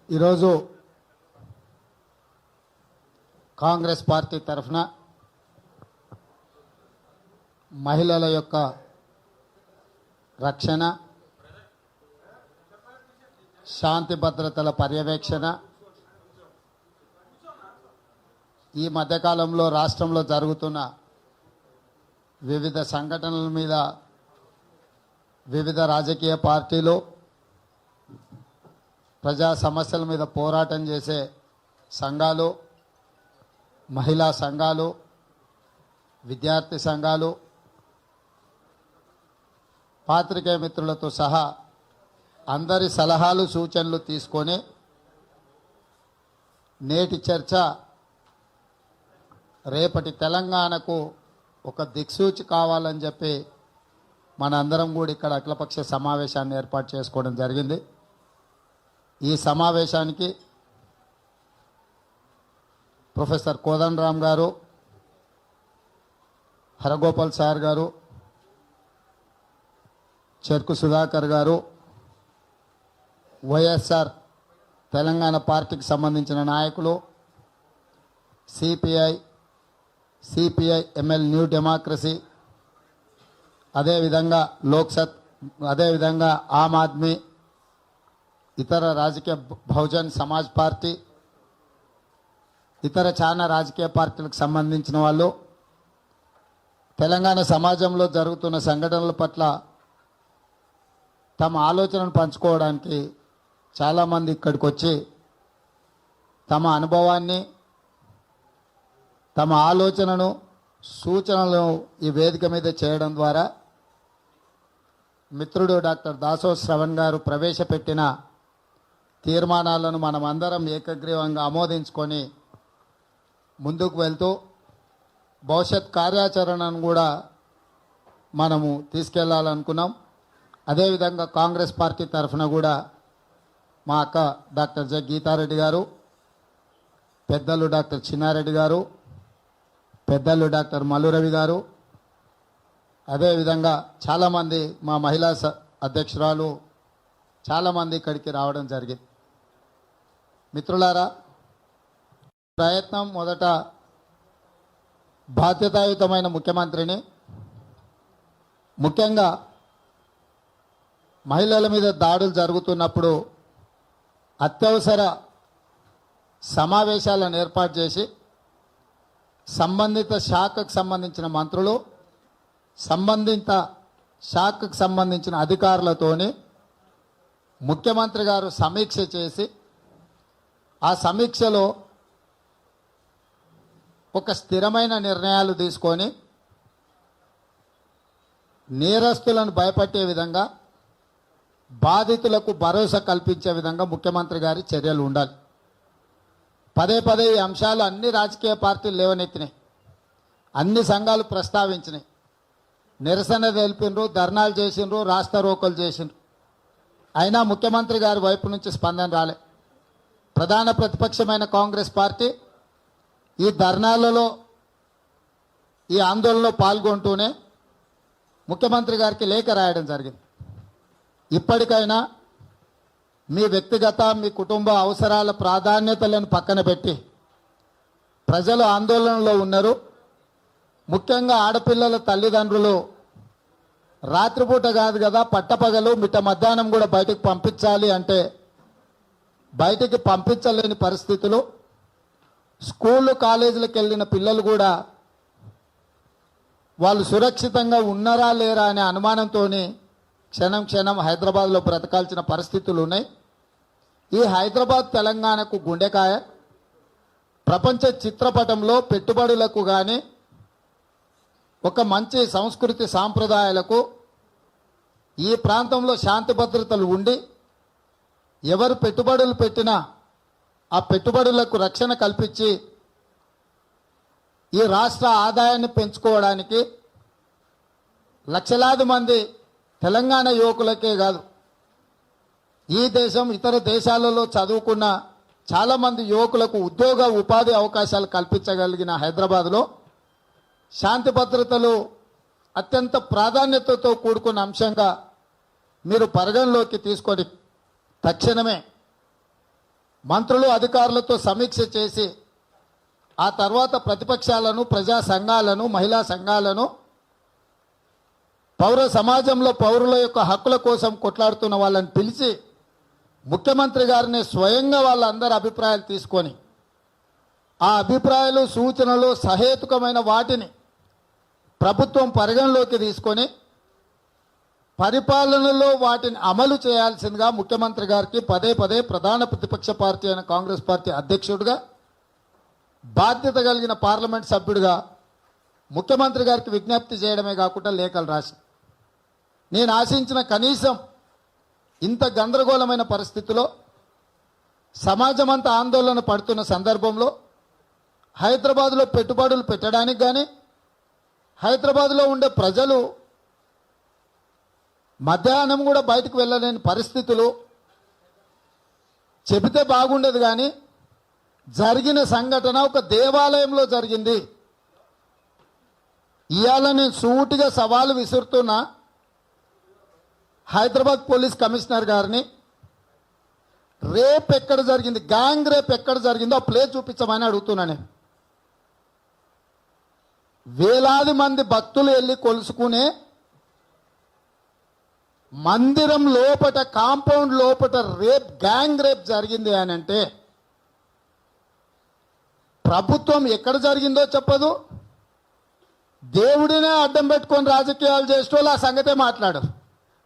ఈరోజు కాంగ్రెస్ పార్టీ తరఫున మహిళల యొక్క రక్షణ, శాంతి భద్రతల పర్యవేక్షణ, ఈ మధ్యకాలంలో రాష్ట్రంలో జరుగుతున్న వివిధ సంఘటనల మీద వివిధ రాజకీయ పార్టీలు ప్రజా సమస్యల మీద పోరాటం చేసే సంఘాలు, మహిళా సంఘాలు, విద్యార్థి సంఘాలు, పాత్రికేయ మిత్రులతో సహా అందరి సలహాలు సూచనలు తీసుకొని నేటి చర్చ రేపటి తెలంగాణకు ఒక దిక్సూచి కావాలని చెప్పి మనందరం కూడా ఇక్కడ అఖిలపక్ష సమావేశాన్ని ఏర్పాటు చేసుకోవడం జరిగింది. ఈ సమావేశానికి ప్రొఫెసర్ కోదండరామ్ గారు, హరగోపాల్ సార్ గారు, చెర్కు సుధాకర్ గారు, వైఎస్ఆర్ తెలంగాణ పార్టీకి సంబంధించిన నాయకులు, సిపిఐ ఎంఎల్ న్యూ డెమోక్రసీ, అదేవిధంగా లోక్సత్, అదేవిధంగా ఆమ్ ఆద్మీ, ఇతర రాజకీయ బహుజన్ సమాజ్ పార్టీ, ఇతర చాలా రాజకీయ పార్టీలకు సంబంధించిన వాళ్ళు తెలంగాణ సమాజంలో జరుగుతున్న సంఘటనల పట్ల తమ ఆలోచనను పంచుకోవడానికి చాలామంది ఇక్కడికి వచ్చి తమ అనుభవాన్ని, తమ ఆలోచనను, సూచనలను ఈ వేదిక మీద చేయడం ద్వారా మిత్రుడు డాక్టర్ దాసో శ్రవణ్ గారు ప్రవేశపెట్టిన తీర్మానాలను మనమందరం ఏకగ్రీవంగా ఆమోదించుకొని ముందుకు వెళ్తూ భవిష్యత్ కార్యాచరణను కూడా మనము తీసుకెళ్లాలనుకున్నాం. అదేవిధంగా కాంగ్రెస్ పార్టీ తరఫున కూడా మా అక్క డాక్టర్ జె గీతారెడ్డి గారు, పెద్దలు డాక్టర్ చిన్నారెడ్డి గారు, పెద్దలు డాక్టర్ మల్లురవి గారు, అదేవిధంగా చాలామంది మా మహిళా అధ్యక్షురాలు చాలామంది ఇక్కడికి రావడం జరిగింది. మిత్రులారా, ప్రయత్నం మొదట బాధ్యతాయుతమైన ముఖ్యమంత్రిని, ముఖ్యంగా మహిళల మీద దాడులు జరుగుతున్నప్పుడు అత్యవసర సమావేశాలను ఏర్పాటు చేసి సంబంధిత శాఖకు సంబంధించిన మంత్రులు, సంబంధిత శాఖకు సంబంధించిన అధికారులతోని ముఖ్యమంత్రి గారు సమీక్ష చేసి ఆ సమీక్షలో ఒక స్థిరమైన నిర్ణయాలు తీసుకొని నేరస్తులను భయపెట్టే విధంగా, బాధితులకు భరోసా కల్పించే విధంగా ముఖ్యమంత్రి గారి చర్యలు ఉండాలి. పదే పదే ఈ అంశాలు అన్ని రాజకీయ పార్టీలు లేవనెత్తినాయి, అన్ని సంఘాలు ప్రస్తావించినాయి, నిరసన తెలిపినరు, ధర్నాలు చేసినరు, రాస్తా రోకోలు చేసినరు. అయినా ముఖ్యమంత్రి గారి వైపు నుంచి స్పందన రాలే. ప్రధాన ప్రతిపక్షమైన కాంగ్రెస్ పార్టీ ఈ ధర్నాలలో, ఈ ఆందోళనలో పాల్గొంటూనే ముఖ్యమంత్రి గారికి లేఖ రాయడం జరిగింది. ఇప్పటికైనా మీ వ్యక్తిగత, మీ కుటుంబ అవసరాల ప్రాధాన్యతలను పక్కన పెట్టి ప్రజలు ఆందోళనలో ఉన్నారు. ముఖ్యంగా ఆడపిల్లల తల్లిదండ్రులు రాత్రిపూట కాదు కదా, పట్టపగలు మిట్ట మధ్యాహ్నం కూడా బయటకు పంపించాలి అంటే బయటికి పంపించలేని పరిస్థితులు. స్కూళ్ళు, కాలేజీలకు వెళ్ళిన పిల్లలు కూడా వాళ్ళు సురక్షితంగా ఉన్నారా లేరా అనే అనుమానంతో క్షణం క్షణం హైదరాబాద్లో బ్రతకాల్సిన పరిస్థితులు ఉన్నాయి. ఈ హైదరాబాద్ తెలంగాణకు గుండెకాయ. ప్రపంచ చిత్రపటంలో పెట్టుబడులకు కానీ, ఒక మంచి సంస్కృతి సాంప్రదాయాలకు ఈ ప్రాంతంలో శాంతి భద్రతలు ఉండి ఎవరు పెట్టుబడులు పెట్టినా ఆ పెట్టుబడులకు రక్షణ కల్పించి ఈ రాష్ట్ర ఆదాయాన్ని పెంచుకోవడానికి లక్షలాది మంది తెలంగాణ యువకులకే కాదు, ఈ దేశం ఇతర దేశాలలో చదువుకున్న చాలామంది యువకులకు ఉద్యోగ ఉపాధి అవకాశాలు కల్పించగలిగిన హైదరాబాద్లో శాంతి భద్రతలు అత్యంత ప్రాధాన్యతతో కూడుకున్న అంశంగా మీరు పరిగణలోకి తీసుకొని తక్షణమే మంత్రులు అధికారులతో సమీక్ష చేసి ఆ తర్వాత ప్రతిపక్షాలను, ప్రజా సంఘాలను, మహిళా సంఘాలను, పౌర సమాజంలో పౌరుల యొక్క హక్కుల కోసం కొట్లాడుతున్న వాళ్ళని పిలిచి ముఖ్యమంత్రి గారిని స్వయంగా వాళ్ళందరి అభిప్రాయాలు తీసుకొని ఆ అభిప్రాయాలు, సూచనలు సహేతుకమైన వాటిని ప్రభుత్వం పరిగణలోకి తీసుకొని పరిపాలనలో వాటిని అమలు చేయాల్సిందిగా ముఖ్యమంత్రి గారికి పదే పదే ప్రధాన ప్రతిపక్ష పార్టీ అయిన కాంగ్రెస్ పార్టీ అధ్యక్షుడిగా, బాధ్యత కలిగిన పార్లమెంట్ సభ్యుడిగా ముఖ్యమంత్రి గారికి విజ్ఞప్తి చేయడమే కాకుండా లేఖలు రాసి, నేను ఆశించిన కనీసం ఇంత గందరగోళమైన పరిస్థితిలో సమాజం అంతా ఆందోళన పడుతున్న సందర్భంలో హైదరాబాద్లో పెట్టుబడులు పెట్టడానికి కానీ, హైదరాబాద్లో ఉండే ప్రజలు మధ్యాహ్నం కూడా బయటకు వెళ్ళలేని పరిస్థితులు చెబితే బాగుండేది. కానీ జరిగిన సంఘటన ఒక దేవాలయంలో జరిగింది. ఇవాళ నేను సూటిగా సవాలు విసురుతున్న హైదరాబాద్ పోలీస్ కమిషనర్ గారిని, రేప్ ఎక్కడ జరిగింది, గ్యాంగ్ రేప్ ఎక్కడ జరిగిందో ఆ ప్లేస్ చూపించమని అడుగుతున్నాను. వేలాది మంది భక్తులు వెళ్ళి కొలుసుకునే మందిరం లోపట, కాంపౌండ్ లోపట రేప్, గ్యాంగ్ రేప్ జరిగింది అని అంటే ప్రభుత్వం ఎక్కడ జరిగిందో చెప్పదు. దేవుడినే అడ్డం పెట్టుకొని రాజకీయాలు చేసేటోళ్ళు ఆ సంగతే మాట్లాడరు.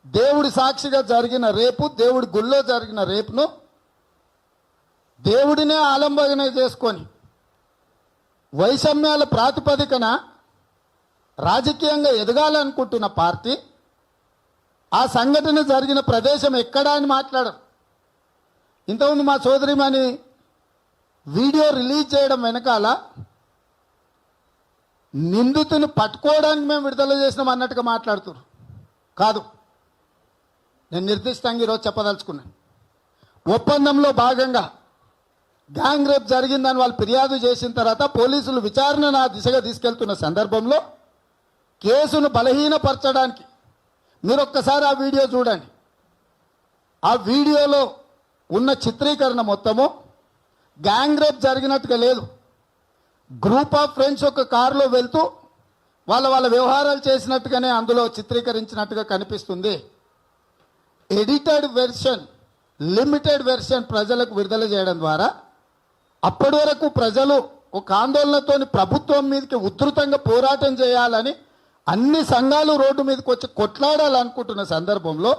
దేవుడి సాక్షిగా జరిగిన రేపు, దేవుడి గుళ్ళో జరిగిన రేపును దేవుడినే ఆలంబన చేసుకొని వైషమ్యాల ప్రాతిపదికన రాజకీయంగా ఎదగాలనుకుంటున్న పార్టీ ఆ సంఘటన జరిగిన ప్రదేశం ఎక్కడా అని మాట్లాడరు. ఇంతకుముందు మా సోదరిమణి వీడియో రిలీజ్ చేయడం వెనకాల నిందితుని పట్టుకోవడానికి మేము విడుదల చేసినాం అన్నట్టుగా మాట్లాడుతున్నారు. కాదు, నేను నిర్దిష్టంగా ఈరోజు చెప్పదలుచుకున్నాను. ఒప్పందంలో భాగంగా గ్యాంగ్ రేప్ జరిగిందని వాళ్ళు ఫిర్యాదు చేసిన తర్వాత పోలీసులు విచారణ నా దిశగా తీసుకెళ్తున్న సందర్భంలో కేసును బలహీనపరచడానికి మీరు ఒక్కసారి ఆ వీడియో చూడండి. ఆ వీడియోలో ఉన్న చిత్రీకరణ మొత్తము గ్యాంగ్ రేప్ జరిగినట్టుగా లేదు. గ్రూప్ ఆఫ్ ఫ్రెండ్స్ ఒక కారులో వెళ్తూ వాళ్ళ వ్యవహారాలు చేసినట్టుగానే అందులో చిత్రీకరించినట్టుగా కనిపిస్తుంది. ఎడిటెడ్ వెర్షన్, లిమిటెడ్ వెర్షన్ ప్రజలకు విడుదల చేయడం ద్వారా అప్పటి వరకు ప్రజలు ఒక ఆందోళనతోని ప్రభుత్వం మీదకి ఉధృతంగా పోరాటం చేయాలని అన్ని సంఘాలు రోడ్డు మీదకి వచ్చి కొట్లాడాలనుకుంటున్న సందర్భంలో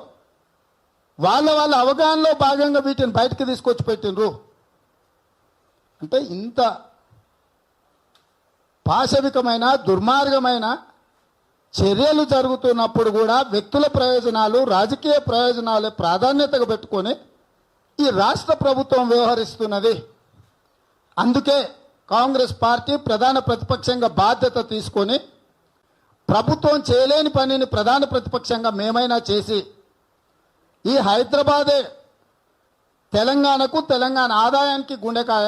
వాళ్ళ అవగాహనలో భాగంగా వీటిని బయటకు తీసుకొచ్చి పెట్టినరు. అంటే ఇంత పాశవికమైన, దుర్మార్గమైన చర్యలు జరుగుతున్నప్పుడు కూడా వ్యక్తుల ప్రయోజనాలు, రాజకీయ ప్రయోజనాలే ప్రాధాన్యతగా పెట్టుకొని ఈ రాష్ట్ర ప్రభుత్వం వ్యవహరిస్తున్నది. అందుకే కాంగ్రెస్ పార్టీ ప్రధాన ప్రతిపక్షంగా బాధ్యత తీసుకొని ప్రభుత్వం చేయలేని పనిని ప్రధాన ప్రతిపక్షంగా మేమైనా చేసి ఈ హైదరాబాదే తెలంగాణకు, తెలంగాణ ఆదాయానికి గుండెకాయ.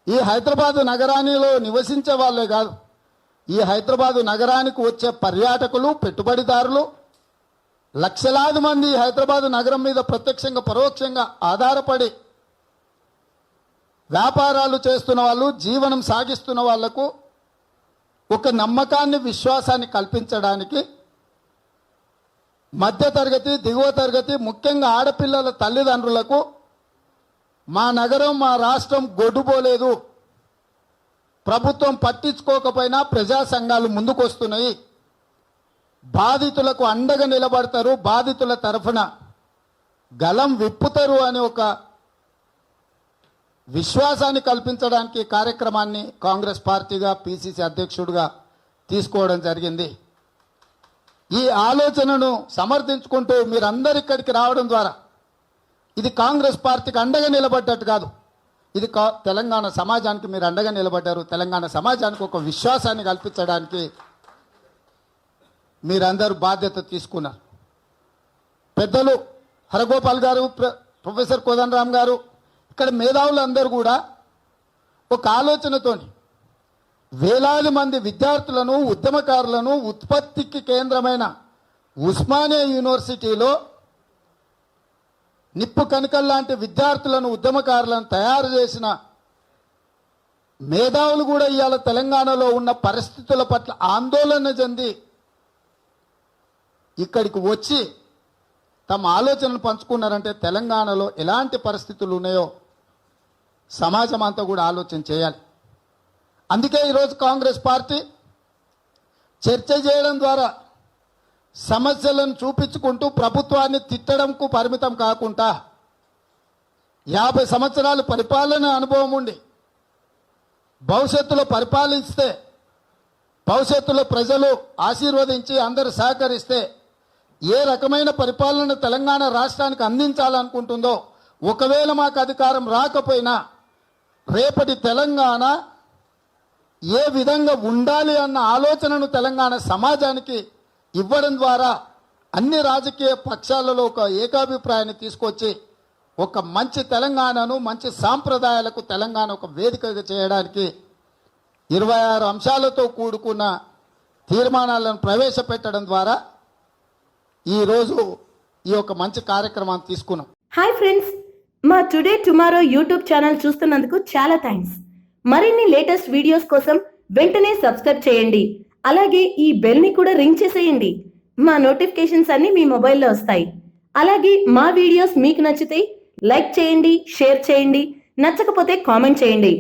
ఈ హైదరాబాదు నగరానిలో నివసించే వాళ్ళే కాదు, ఈ హైదరాబాదు నగరానికి వచ్చే పర్యాటకులు, పెట్టుబడిదారులు లక్షలాది మంది హైదరాబాదు నగరం మీద ప్రత్యక్షంగా, పరోక్షంగా ఆధారపడి వ్యాపారాలు చేస్తున్న వాళ్ళు, జీవనం సాగిస్తున్న వాళ్లకు ఒక నమ్మకాన్ని, విశ్వాసాన్ని కల్పించడానికి మధ్యతరగతి, దిగువ తరగతి, ముఖ్యంగా ఆడపిల్లల తల్లిదండ్రులకు మా నగరం, మా రాష్ట్రం గొడ్డుపోలేదు, ప్రభుత్వం పట్టించుకోకపోయినా ప్రజా సంఘాలు ముందుకొస్తున్నాయి, బాధితులకు అండగా నిలబడతారు, బాధితుల తరఫున గలం విప్పుతారు అనే ఒక విశ్వాసాన్ని కల్పించడానికి కార్యక్రమాన్ని కాంగ్రెస్ పార్టీగా, పిసిసి అధ్యక్షుడిగా తీసుకోవడం జరిగింది. ఈ ఆలోచనను సమర్థించుకుంటూ మీరందరూ ఇక్కడికి రావడం ద్వారా ఇది కాంగ్రెస్ పార్టీకి అండగా నిలబడ్డట్టు కాదు, ఇది తెలంగాణ సమాజానికి మీరు అండగా నిలబడ్డారు. తెలంగాణ సమాజానికి ఒక విశ్వాసాన్ని కల్పించడానికి మీరందరూ బాధ్యత తీసుకున్నారు. పెద్దలు హరగోపాల్ గారు, ప్రొఫెసర్ కోదండరామ్ గారు, ఇక్కడ మేధావులందరూ కూడా ఒక ఆలోచనతోని వేలాది మంది విద్యార్థులను, ఉద్యమకారులను ఉత్పత్తికి కేంద్రమైన ఉస్మానియా యూనివర్సిటీలో నిప్పు కణికల్లాంటి విద్యార్థులను ఉద్యమకారులను తయారు చేసిన మేధావులు కూడా ఇవాళ తెలంగాణలో ఉన్న పరిస్థితుల పట్ల ఆందోళన చెంది ఇక్కడికి వచ్చి తమ ఆలోచనలు పంచుకున్నారంటే తెలంగాణలో ఎలాంటి పరిస్థితులు ఉన్నాయో సమాజం అంతా కూడా ఆలోచన చేయాలి. అందుకే ఈరోజు కాంగ్రెస్ పార్టీ చర్చ చేయడం ద్వారా సమస్యలను చూపించుకుంటూ ప్రభుత్వాన్ని తిట్టడంకు పరిమితం కాకుండా 50 సంవత్సరాలు పరిపాలన అనుభవం ఉండి భవిష్యత్తులో పరిపాలిస్తే భవిష్యత్తులో ప్రజలు ఆశీర్వదించి అందరూ సహకరిస్తే ఏ రకమైన పరిపాలన తెలంగాణ రాష్ట్రానికి అందించాలనుకుంటుందో, ఒకవేళ మాకు అధికారం రాకపోయినా రేపటి తెలంగాణ ఏ విధంగా ఉండాలి అన్న ఆలోచనను తెలంగాణ సమాజానికి ఇవ్వడం ద్వారా అన్ని రాజకీయ పక్షాలలో ఒక ఏకాభిప్రాయాన్ని తీసుకొచ్చి ఒక మంచి తెలంగాణను, మంచి సాంప్రదాయాలకు తెలంగాణ ఒక వేదికగా చేయడానికి 26 అంశాలతో కూడుకున్న తీర్మానాలను ప్రవేశపెట్టడం ద్వారా ఈరోజు ఈ యొక్క మంచి కార్యక్రమాన్ని తీసుకున్నాం. హాయ్ ఫ్రెండ్స్, మా టుడే టుమారో యూట్యూబ్ ఛానల్ చూస్తున్నందుకు చాలా థ్యాంక్స్. మరిన్ని లేటెస్ట్ వీడియోస్ కోసం వెంటనే సబ్స్క్రైబ్ చేయండి. అలాగే ఈ బెల్ ని కూడా రింగ్ చేసేయండి. మా నోటిఫికేషన్స్ అన్ని మీ మొబైల్లో వస్తాయి. అలాగే మా వీడియోస్ మీకు నచ్చితే లైక్ చేయండి, షేర్ చేయండి, నచ్చకపోతే కామెంట్ చేయండి.